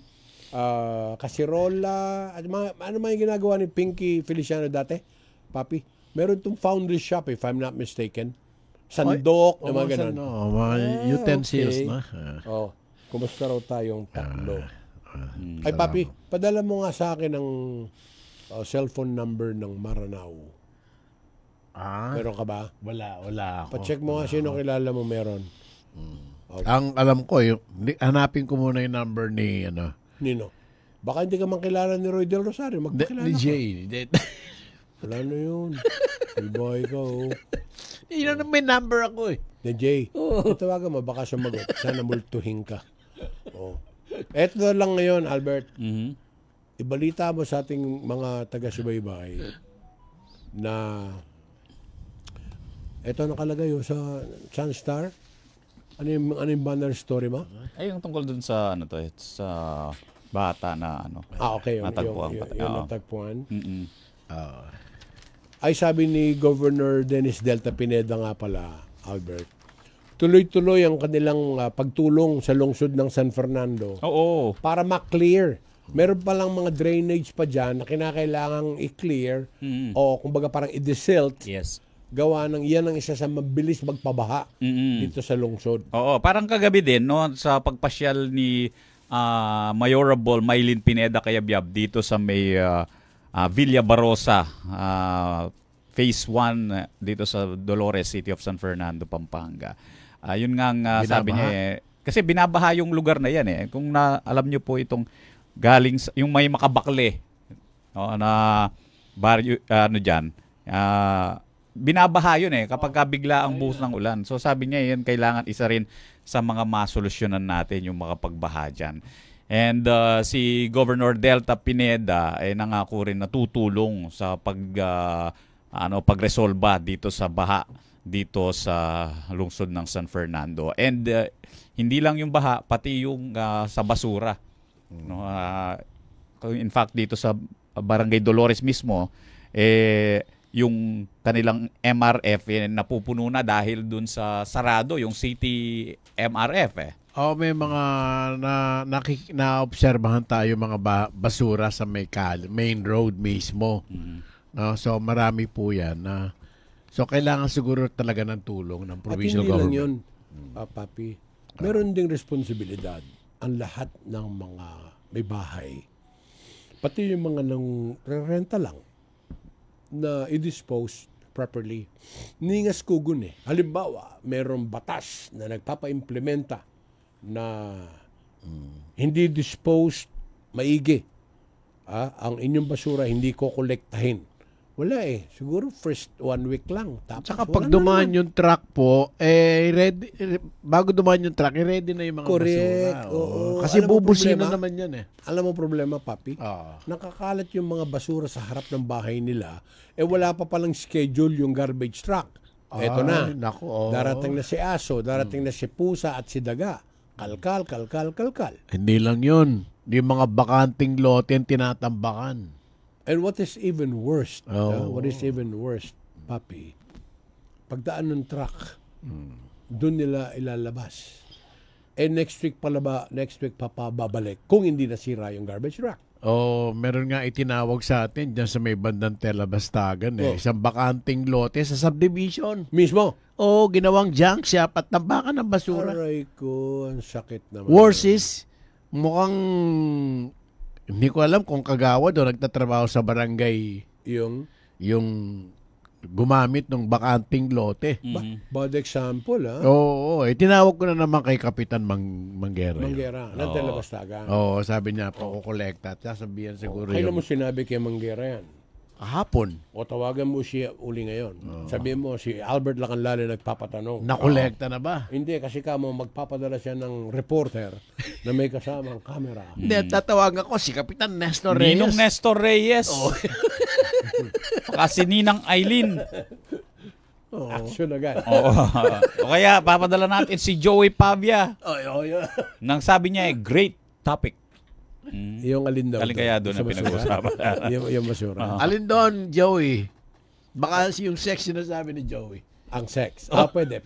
Kasirola? At ano man yung ginagawa ni Pinky Feliciano dati? Papi, meron itong foundry shop if I'm not mistaken. Sandok, na mga ganun. Mga utensils okay. na. Oh, kumusta raw tayong tatlo? Ay, Papi, padala mo nga sa akin ang cellphone number ng Maranao. Meron ka ba? Wala ako. Pa-check mo nga sino kilala mo meron. Okay. Ang alam ko, hanapin ko muna yung number ni, Nino? Baka hindi ka man kilala ni Roy Del Rosario. Magpakilala ni ka. Jay. Wala na yun. Boy ka, oh. Yun na may number ako eh. Ni Jay. Tawagan mo, baka sumagot. Sana multuhin ka. Oh. Eto lang ngayon, Albert. Ibalita mo sa ating mga taga-subaybay na eto nakalagay sa Sunstar. Ano yung banner story mo? Ay, yung tungkol dun sa, sa bata na, Okay. natagpuan. Yung natagpuan. Mm-mm. Ay sabi ni Governor Dennis Delta Pineda nga pala, Albert, tuloy-tuloy ang kanilang pagtulong sa lungsod ng San Fernando Oo. para ma-clear. Meron palang mga drainage pa dyan na kinakailangang i-clear o kumbaga parang i-desilt. Yes. Gawa ng yan ang isa sa mabilis magpabaha dito sa lungsod. Oo, parang kagabi din sa pagpasyal ni Mayorable Mylene Pineda Cayabyab dito sa may Villa Barosa, Phase 1 dito sa Dolores, City of San Fernando, Pampanga. Yun nga sabi niya kasi binabaha yung lugar na yan Kung alam niyo po itong galing yung may Makabakle na baryo diyan. Binabaha yun kapag bigla ang buhos ng ulan. So sabi niya yan kailangan isa rin sa mga masolusyonan natin yung makapagbaha dyan. And si Governor Delta Pineda ay nangako rin na tutulong sa pagresolba dito sa baha dito sa lungsod ng San Fernando. And hindi lang yung baha, pati yung sa basura. In fact dito sa Barangay Dolores mismo yung kanilang MRF napupuno na dahil dun sa sarado yung city MRF may mga naobserbahan tayo mga basura sa main road mismo. So marami po yan. So kailangan siguro talaga ng tulong ng provincial government. At hindi lang yun, Papi. Meron ding responsibilidad ang lahat ng mga may bahay. Pati yung mga nang renta lang na i-dispose properly. Ningas kugun Halimbawa, merong batas na nagpapa-implementa na hindi disposed maigi. Ang inyong basura hindi ko kolektahin. Wala Siguro first 1 week lang. Tapos saka pag dumaan yung truck po, ready, bago dumaan yung truck, ready na yung mga correct. basura. Oo. Kasi Alam mo bubusina problema? naman yan Alam mo problema, Papi? Nakakalat yung mga basura sa harap ng bahay nila, wala pa palang schedule yung garbage truck. Eto na. Naku, Darating na si aso, darating na si pusa at si daga. Kalkal. Hindi lang yun. Yung mga bakanting lote tinatambakan. And what is even worse, Papi, pagdaan ng truck, doon nila ilalabas. Next week pa babalik kung hindi nasira yung garbage truck. Meron nga itinawag sa atin dyan sa may bandang Telabastagan isang bakanting lote sa subdivision. Mismo? Ginawang junk shop at tambakan ng basura. Aray ko, ang sakit naman. Worse is, mukhang hindi ko alam kung kagawad o nagtatrabaho sa barangay yung gumamit ng bakanting lote. Bad example, Tinawag ko na naman kay Kapitan Manguera. Ng Telabastagan. Sabi niya, pakukolekta. At sasabihan siguro Kailan mo sinabi kay Manguera yan? Kahapon. O tawagan mo siya uli ngayon. Sabihin mo, si Albert Lacanlale nagpapatanong. Nakolekta na ba? Hindi, kasi kamo magpapadala siya ng reporter na may kasamang camera. Hindi, tatawagan ko si Kapitan Nestor Reyes. Ninong Nestor Reyes. Kasi Ninang Eileen. Action agad. O kaya papadala natin si Joey Pavia. Nang sabi niya great topic. Yung alin daw. Alin kaya Sa doon ang basura? pinag-uusapan? yung basura. Alin doon, Joey? Baka yung sex sinasabi ni Joey. Ang sex. Pwede.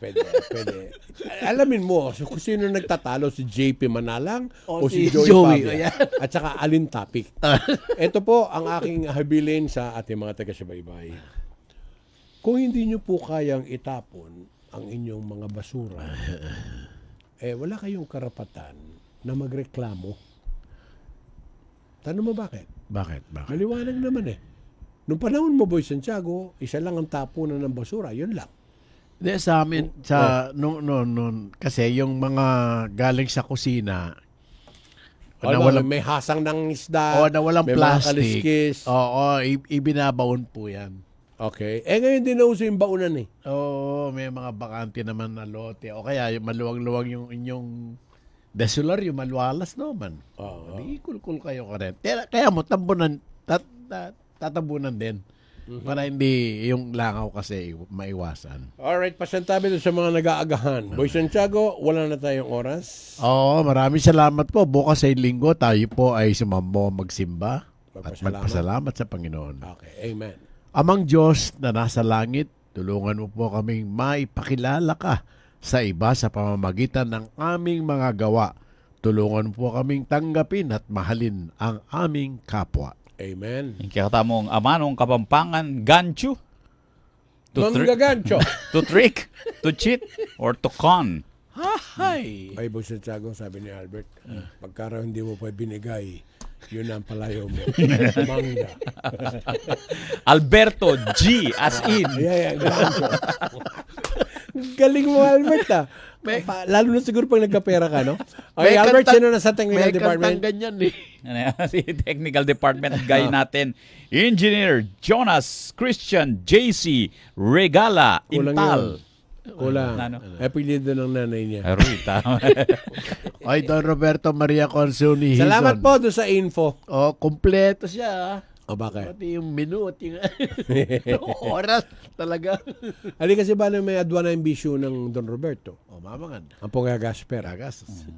Alamin mo, kung sino nagtatalo, si JP Manalang o si Joey Joey, Pabia. At saka alin topic. Ito po ang aking habilin sa ating mga taga-subaybay. Kung hindi nyo po kayang itapon ang inyong mga basura, wala kayong karapatan na magreklamo. Tanong mo bakit? Bakit? Maliwanag naman Nung panahon mo, Boy Santiago, isa lang ang tapunan ng basura. Yun lang. Hindi, sa amin, noon, kasi yung mga galing sa kusina, may hasang ng isda, na walang may plastic. mga kaliskis. Ibinabaon po yan. Okay. Ngayon din nauso yung baunan Oo, may mga bakante naman na lote. O kaya yung maluwag-luwag yung inyong desolar, yung malwalas naman. Di kulkul kayo ka rin. Kaya mo, tatabunan din. Para hindi yung langaw kasi maiwasan. Alright, pasantabi doon sa mga nag-aagahan. Boy Santiago, wala na tayong oras. Oo, maraming salamat po. Bukas ay linggo, tayo po ay sumambo magsimba at magpasalamat sa Panginoon. Okay, amen. Amang Diyos na nasa langit, tulungan mo po kaming maipakilala ka sa iba sa pamamagitan ng aming mga gawa. Tulungan po kaming tanggapin at mahalin ang aming kapwa. Amen. Kaya katamong amanong Kapampangan, gancho. Manggagancho. To trick, to cheat, or to con. Hay! Ay, Boy Santiago, sabi ni Albert, pagka raw hindi mo pa binigay, yun ang palayo mo. Mangga. Alberto G. as in. Gancho. Galing mo, Albert, lalo na siguro pag nagkapera ka, no? Okay, Albert, sino na sa technical department? May kantang ganyan Si technical department guy natin, Engineer Jonas Christian JC Regala Intal. Kulang. Apelido ng nanay niya. Rita. Ay, Don Roberto Maria Consuni Hizon. Salamat po doon sa info. Kompleto siya. Bakit? Pati yung minute, yung oras talaga. Ali kasi ba may aduana yung bisyo ng Don Roberto? Mamangan. Ang Pongagasper.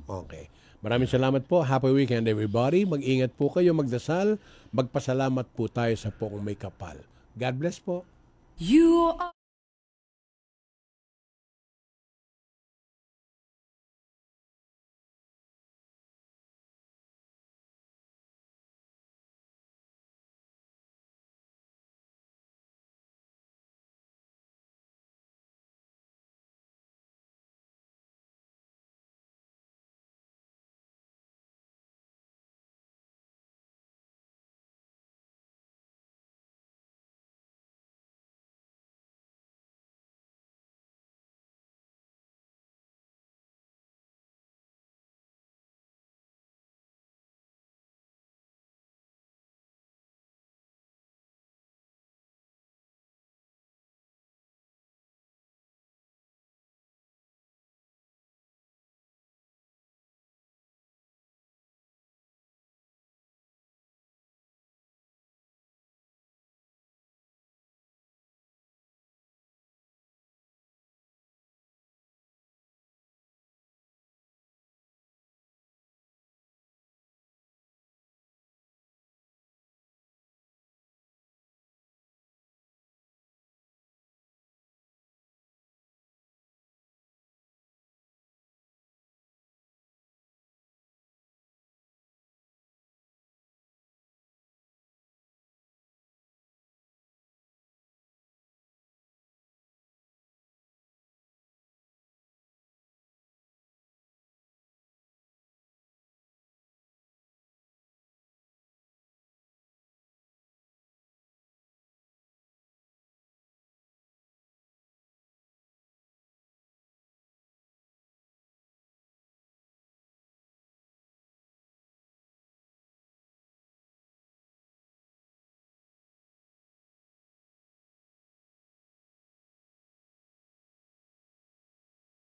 Okay. Maraming salamat po. Happy weekend, everybody. Mag-ingat po kayo, magdasal. Magpasalamat po tayo sa poong may kapal. God bless po. You are